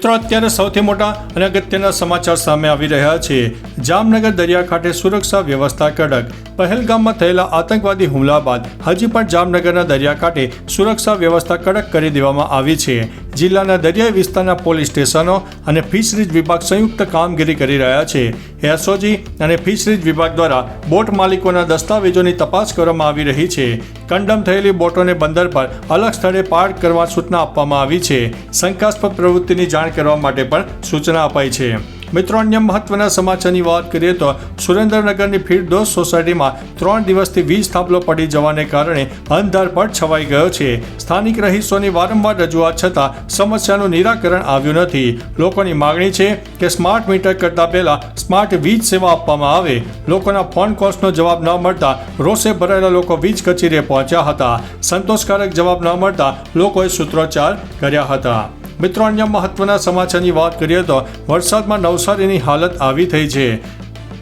મિત્રો, અત્યારે સૌથી મોટા અને અગત્યના સમાચાર સામે આવી રહ્યા છે. જામનગર દરિયાકાંઠે સુરક્ષા વ્યવસ્થા કડક. પહેલગામમાં થયેલા આતંકવાદી હુમલા બાદ હજી પણ જામનગરના દરિયાકાંઠે સુરક્ષા વ્યવસ્થા કડક કરી દેવામાં આવી છે. જિલ્લાના દરિયાઈ વિસ્તારના પોલીસ સ્ટેશનો અને ફિશરીઝ વિભાગ સંયુક્ત કામગીરી કરી રહ્યા છે. એસઓજી અને ફિશરીઝ વિભાગ દ્વારા બોટ માલિકોના દસ્તાવેજોની તપાસ કરવામાં આવી રહી છે. કંડમ થયેલી બોટોને બંદર પર અલગ સ્થળે પાર્ક કરવા સૂચના આપવામાં આવી છે. શંકાસ્પદ પ્રવૃત્તિની જાણ કરવા માટે પણ સૂચના અપાઈ છે. મિત્રો, અન્ય મહત્વના સમાચારની વાત કરીએ તો સુરેન્દ્રનગરની ફિરદોસ સોસાયટીમાં 3 દિવસથી વીજ થાંભલો પડી જવાને કારણે અંધારપટ છવાઈ ગયો છે. સ્થાનિક રહીશોની વારંવાર રજૂઆત છતાં સમસ્યાનું નિરાકરણ આવ્યું નથી. લોકોની માગણી છે કે સ્માર્ટ મીટર કરતા પહેલા સ્માર્ટ વીજ સેવા આપવામાં આવે. લોકોના ફોન કોલ્સનો જવાબ ન મળતા રોષે ભરાયેલા લોકો વીજ કચેરીએ પહોંચ્યા હતા. સંતોષકારક જવાબ ન મળતા લોકોએ સૂત્રોચ્ચાર કર્યા હતા. મિત્રો, અન્ય મહત્વના સમાચારની વાત કરીએ તો વરસાદમાં નવસારીની હાલત આવી થઈ છે.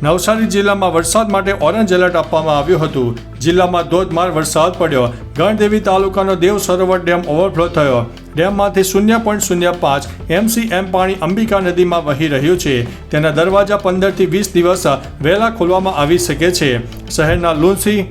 નવસારી જિલ્લામાં વરસાદ માટે ઓરેન્જ એલર્ટ આપવામાં આવ્યું હતું. જિલ્લામાં ધોધમાર વરસાદ પડ્યો. ગણદેવી તાલુકાનો દેવ સરોવર ડેમ ઓવરફ્લો થયો. ડેમમાંથી 0.05 MCM પાણી અંબિકા નદીમાં વહી રહ્યું છે. તેના દરવાજા 15 થી 20 દિવસ વહેલા ખોલવામાં આવી શકે છે. શહેરના લુન્સી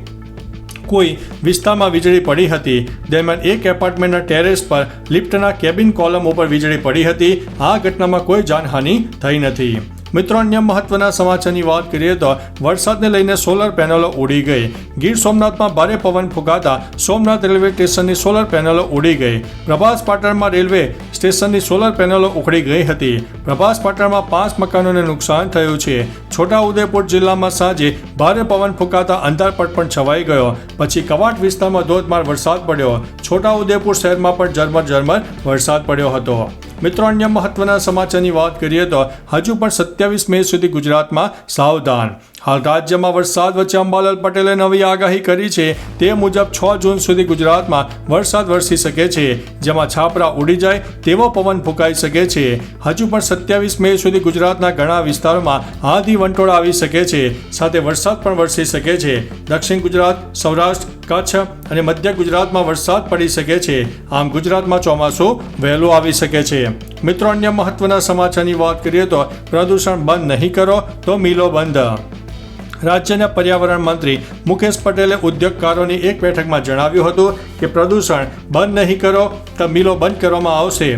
કોઈ વિસ્તારમાં વીજળી પડી હતી. દરમિયાન એક એપાર્ટમેન્ટના ટેરેસ પર લિફ્ટના કેબિન કોલમ ઉપર વીજળી પડી હતી. આ ઘટનામાં કોઈ જાનહાનિ થઈ નથી. મિત્રો, અન્ય મહત્વના સમાચારની વાત કરીએ તો વરસાદને લઈને સોલર પેનલો ઉડી ગઈ. ગીર સોમનાથમાં ભારે પવન ફૂંકાતા સોમનાથ રેલવે સ્ટેશનની સોલર પેનલો ઉડી ગઈ. પ્રભાસ પાટણમાં રેલવે સ્ટેશનની સોલર પેનલો ઉખડી ગઈ હતી. પ્રભાસ પાટણમાં 5 મકાનોને નુકસાન થયું છે. છોટાઉદેપુર જિલ્લામાં સાંજે ભારે પવન ફૂંકાતા અંધારપટ પણ છવાઈ ગયો. પછી કવાંટ વિસ્તારમાં ધોધમાર વરસાદ પડ્યો. છોટાઉદેપુર શહેરમાં પણ ઝરમર વરસાદ પડ્યો હતો. મિત્રો, અન્ય મહત્વના સમાચારની વાત કરીએ તો હજુ પણ 27 મે સુધી ગુજરાતમાં સાવધાન. હાલ રાજ્યમાં વરસાદ વચ્ચે અંબાલાલ પટેલે નવી આગાહી કરી છે. તે મુજબ 6 જૂન સુધી ગુજરાતમાં વરસાદ વરસી શકે છે, જેમાં છાપરા ઉડી જાય તેવો પવન ફૂંકાઈ શકે છે. હજુ પણ 27 મે સુધી ગુજરાતના ઘણા વિસ્તારોમાં આંધી વંટોળ આવી શકે છે. સાથે વરસાદ પણ વરસી શકે છે. દક્ષિણ ગુજરાત, સૌરાષ્ટ્ર, કચ્છ અને મધ્ય ગુજરાતમાં વરસાદ પડી શકે છે. આમ ગુજરાતમાં ચોમાસું વહેલું આવી શકે છે. મિત્રો, અન્ય મહત્વના સમાચારની વાત કરીએ તો પ્રદૂષણ બંધ નહીં કરો તો મિલો બંધ. રાજ્યના પર્યાવરણ મંત્રી મુકેશ પટેલે ઉદ્યોગકારોની એક બેઠકમાં જણાવ્યું હતું કે પ્રદૂષણ બંધ નહીં કરો તો મિલો બંધ કરવામાં આવશે.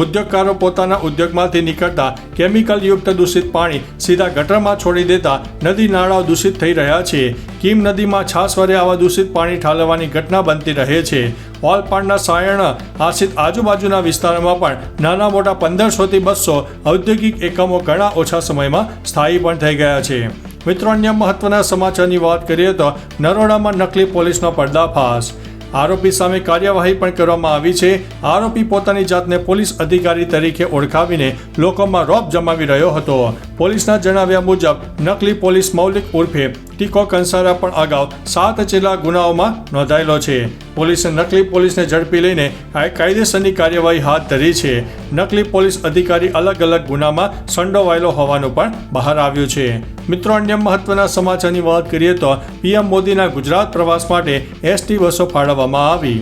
ઉદ્યોગકારો પોતાના ઉદ્યોગમાંથી નીકળતા કેમિકલયુક્ત દૂષિત પાણી સીધા ગટરમાં છોડી દેતા નદી નાળાઓ દૂષિત થઈ રહ્યા છે. કીમ નદીમાં છાસવારે આવા દૂષિત પાણી ઠાલવવાની ઘટના બનતી રહે છે. ઓલપાડના સાયણ આશિત આજુબાજુના વિસ્તારોમાં પણ નાના મોટા 1500 થી 200 ઔદ્યોગિક એકમો ઘણા ઓછા સમયમાં સ્થાયી પણ થઈ ગયા છે. મિત્રો, અન્ય મહત્વના સમાચારની વાત કરીએ તો નરોડામાં નકલી પોલીસનો પર્દાફાશ. આરોપી સામે કાર્યવાહી પણ કરવામાં આવી છે. આરોપી પોતાની જાતને પોલીસ અધિકારી તરીકે ઓળખાવીને લોકોમાં રોબ જમાવી રહ્યો હતો. પોલીસના જણાવ્યા મુજબ નકલી પોલીસ મૌલિક ઉર્ફે ટીકો કંસારા પણ અગાઉ 7 જેટલા ગુનાઓમાં નોંધાયેલો છે. પોલીસે નકલી પોલીસને ઝડપી લઈને કાયદેસરની કાર્યવાહી હાથ ધરી છે. નકલી પોલીસ અધિકારી અલગ અલગ ગુનામાં સંડોવાયેલો હોવાનું પણ બહાર આવ્યું છે. મિત્રો, અન્ય મહત્વના સમાચારની વાત કરીએ તો પીએમ મોદીના ગુજરાત પ્રવાસ માટે એસટી બસો ફાળવવામાં આવી.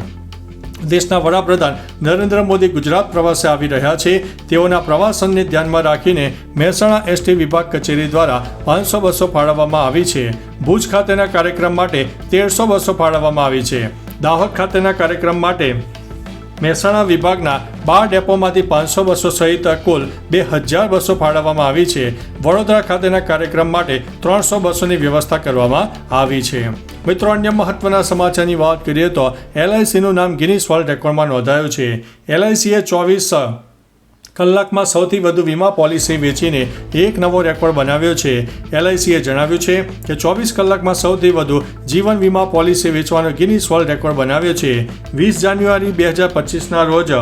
દેશના વડાપ્રધાન નરેન્દ્ર મોદી ગુજરાત પ્રવાસે આવી રહ્યા છે. તેઓના પ્રવાસનને ધ્યાનમાં રાખીને મહેસાણા એસટી વિભાગ કચેરી દ્વારા 500 બસો ફાળવવામાં આવી છે. ભુજ ખાતેના કાર્યક્રમ માટે 1300 બસો ફાળવવામાં આવી છે. દાહોદ ખાતેના કાર્યક્રમ માટે મહેસાણા વિભાગના 12 ડેપોમાંથી 500 બસો સહિત કુલ 2000 બસો ફાળવવામાં આવી છે. વડોદરા ખાતેના કાર્યક્રમ માટે 300 બસોની વ્યવસ્થા કરવામાં આવી છે. મિત્રો, અન્ય મહત્વના સમાચારની વાત કરીએ તો LICનું નામ ગિનીસ વર્લ્ડ રેકોર્ડમાં નોંધાયું છે. LICએ 24 કલાકમાં સૌથી વધુ વીમા પોલિસી વેચીને એક નવો રેકોર્ડ બનાવ્યો છે. LICએ જણાવ્યું છે કે 24 કલાકમાં સૌથી વધુ જીવન વીમા પોલિસી વેચવાનો ગિનીસ વર્લ્ડ રેકોર્ડ બનાવ્યો છે. 20 જાન્યુઆરી 2025ના રોજ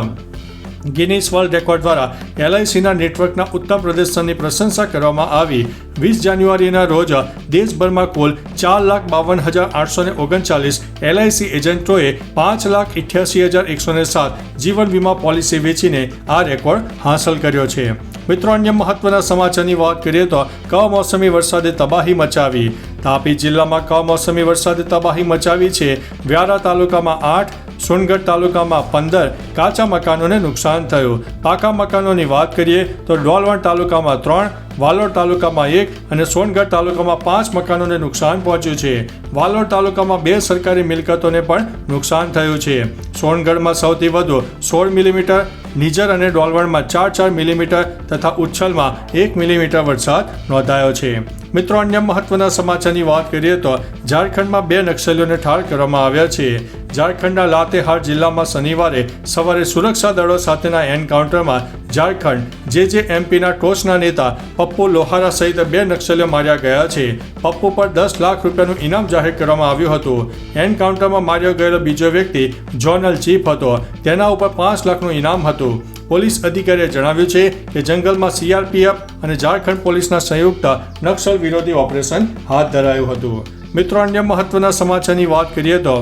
ગિનીસ વર્લ્ડ રેકોર્ડ દ્વારા LICના નેટવર્કના ઉત્તમ પ્રદર્શનની પ્રશંસા કરવામાં આવી. 20 જાન્યુઆરીના રોજ દેશભરમાં કુલ 4,52,839 LIC એજન્ટોએ 5,88,107 જીવન વીમા પોલિસી વેચીને આ રેકોર્ડ હાંસલ કર્યો છે. મિત્રો, અન્ય મહત્વના સમાચારની વાત કરીએ તો કમોસમી વરસાદે તબાહી મચાવી. તાપી જિલ્લામાં કમોસમી વરસાદે તબાહી મચાવી છે. વ્યારા તાલુકામાં 8, સોનગઢ તાલુકામાં 15 કાચા મકાનોને નુકસાન થયું. પાકા મકાનોની વાત કરીએ તો ડોલવણ તાલુકામાં 3, વાલોડ તાલુકામાં 1 અને સોનગઢ તાલુકામાં 5 મકાનોને નુકસાન પહોંચ્યું છે. વાલોડ તાલુકામાં 2 સરકારી મિલકતોને પણ નુકસાન થયું છે. સોનગઢમાં સૌથી વધુ 16 મિલીમીટર, નિઝર અને ડોલવણમાં 4 મિલીમીટર તથા ઉચ્છલમાં 1 મિલીમીટર વરસાદ નોંધાયો છે. મિત્રો, અન્ય મહત્વના સમાચારની વાત કરીએ તો ઝારખંડમાં 2 નક્સલીઓને ઠાર કરવામાં આવ્યા છે. ઝારખંડના લાતેહાર જિલ્લામાં શનિવારે સવારે સુરક્ષા દળો સાથેના એન્કાઉન્ટરમાં ઝારખંડ JJMPના ટોચના નેતા પપ્પુ લોહારા સહિત 2 નક્સલીઓ માર્યા ગયા છે. પપ્પુ પર 10 લાખ રૂપિયાનું ઇનામ જાહેર કરવામાં આવ્યું હતું. એન્કાઉન્ટરમાં માર્યો ગયેલો બીજો વ્યક્તિ ઝોનલ ચીફ હતો. તેના ઉપર 5 લાખનું ઇનામ હતું. પોલીસ અધિકારીએ જણાવ્યું છે કે જંગલમાં CRPF અને ઝારખંડ પોલીસના સંયુક્ત નક્સલ વિરોધી ઓપરેશન હાથ ધરાયું હતું. મિત્રો, અન્ય મહત્વના સમાચારની વાત કરીએ તો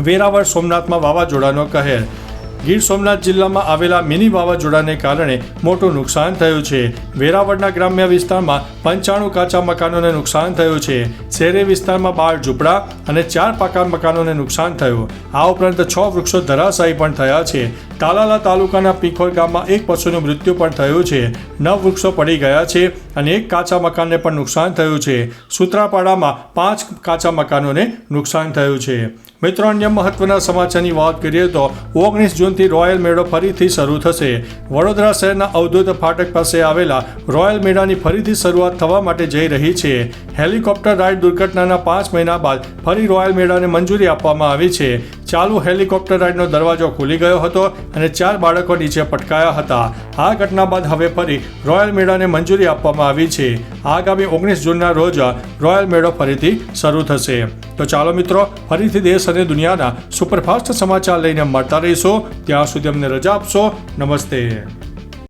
વેરાવળ સોમનાથમાં વાવાઝોડાનો કહેર. ગીર સોમનાથ જિલ્લામાં આવેલા મિની વાવાઝોડાને કારણે મોટું નુકસાન થયું છે. વેરાવળના ગ્રામ્ય વિસ્તારમાં 95 કાચા મકાનોને નુકસાન થયું છે. શહેરી વિસ્તારમાં 12 ઝૂંપડા અને 4 પાકા મકાનોને નુકસાન થયું. આ ઉપરાંત 6 વૃક્ષો ધરાશાયી પણ થયા છે. તાલાલા તાલુકાના પીખોર ગામમાં 1 પશુનું મૃત્યુ પણ થયું છે. 9 વૃક્ષો પડી ગયા છે અને 1 કાચા મકાનને પણ નુકસાન થયું છે. સૂત્રાપાડામાં 5 કાચા મકાનોને નુકસાન થયું છે. મિત્રો, અન્ય મહત્વના સમાચારની વાત કરીએ તો 19 જૂનથી રોયલ મેળો ફરીથી શરૂ થશે. વડોદરા શહેરના અવધૂત ફાટક પાસે આવેલા રોયલ મેળાની ફરીથી શરૂઆત થવા માટે જઈ રહી છે. હેલિકોપ્ટર રાઇડ દુર્ઘટનાના 5 મહિના બાદ ફરી રોયલ મેળાને મંજૂરી આપવામાં આવી છે. ચાલુ હેલિકોપ્ટર રાઇડનો દરવાજો ખુલી ગયો હતો અને 4 બાળકો નીચે પટકાયા હતા. આ ઘટના બાદ હવે ફરી રોયલ મેળાને મંજૂરી આપવામાં આવી છે. આગામી 19 જૂનના રોજ રોયલ મેળો ફરીથી શરૂ થશે. તો ચાલો મિત્રો, ફરીથી દેશ અને દુનિયાના સુપરફાસ્ટ સમાચાર લઈને મળતા રહીશું. ત્યાં સુધી અમને રજા આપશો. નમસ્તે.